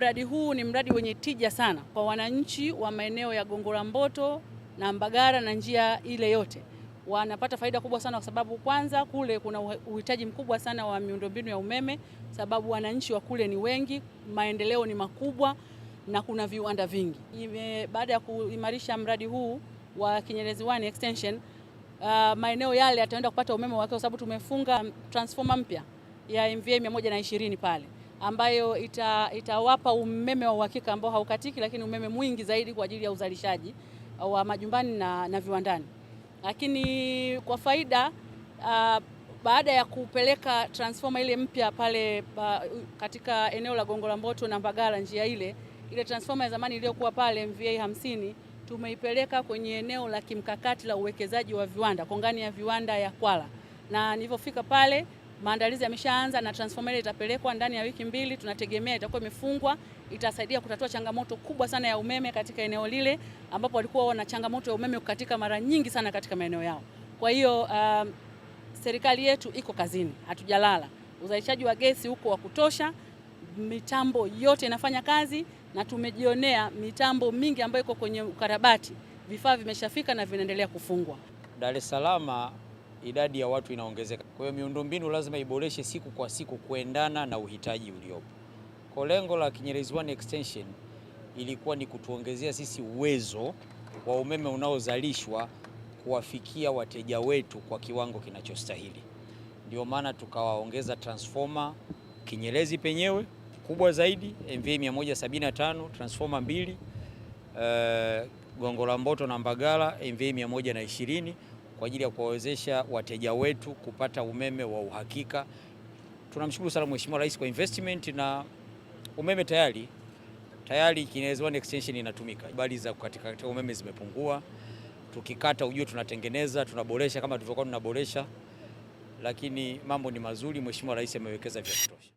Mradi huu ni mradi wenye tija sana kwa wananchi wa maeneo ya Gongo la Mboto na Mbagala na njia ile yote. Wanapata faida kubwa sana kwa sababu kwanza kule kuna uhitaji mkubwa sana wa miundombinu ya umeme, sababu wananchi wa kule ni wengi, maendeleo ni makubwa na kuna viwanda vingi. Baada ya kuimarisha mradi huu wa Kinyerezi 1 extension, maeneo yale yataenda kupata umeme wake kwa sababu tumefunga transformer mpya ya MVA 120 pale, ambayo itawapa umeme wa uhakika ambao haukatiki, lakini umeme mwingi zaidi kwa ajili ya uzalishaji wa majumbani na viwandani. Lakini kwa faida, baada ya kupeleka transformer ile mpya pale katika eneo la Gongo la Mboto na Mbagala, njia ile transformer ya zamani iliyokuwa pale MVA 50 tumeipeleka kwenye eneo la kimkakati la uwekezaji wa viwanda, kongani ya viwanda ya Kwala, na nilipofika pale maandalizi yameshaanza na transformer ile itapelekwa ndani ya wiki mbili. Tunategemea itakuwa imefungwa, itasaidia kutatua changamoto kubwa sana ya umeme katika eneo lile ambapo walikuwa wana changamoto ya umeme kukatika mara nyingi sana katika maeneo yao. Kwa hiyo serikali yetu iko kazini, hatujalala. Uzalishaji wa gesi huko wa kutosha, mitambo yote inafanya kazi na tumejionea mitambo mingi ambayo iko kwenye ukarabati, vifaa vimeshafika na vinaendelea kufungwa. Dar es Salaam idadi ya watu inaongezeka. Kwa hiyo miundombinu lazima iboreshe siku kwa siku kuendana na uhitaji uliopo. Kwa lengo la Kinyerezi 1 extension ilikuwa ni kutuongezea sisi uwezo wa umeme unaozalishwa kuwafikia wateja wetu kwa kiwango kinachostahili. Ndio maana tukawaongeza transformer Kinyerezi penyewe kubwa zaidi MVA 175, transformer 2, Gongo la Mboto na Mbagala MVA 120 kwa ajili ya kuwawezesha wateja wetu kupata umeme wa uhakika. Tunamshukuru sana Mheshimiwa Rais kwa investment na umeme tayari Kinyerezi 1 extension inatumika. Bali za kukatika umeme zimepungua. Tukikata ujue tunatengeneza, tunaboresha kama tulivyokuwa tunaboresha. Lakini mambo ni mazuri, Mheshimiwa Rais amewekeza vya kutosha.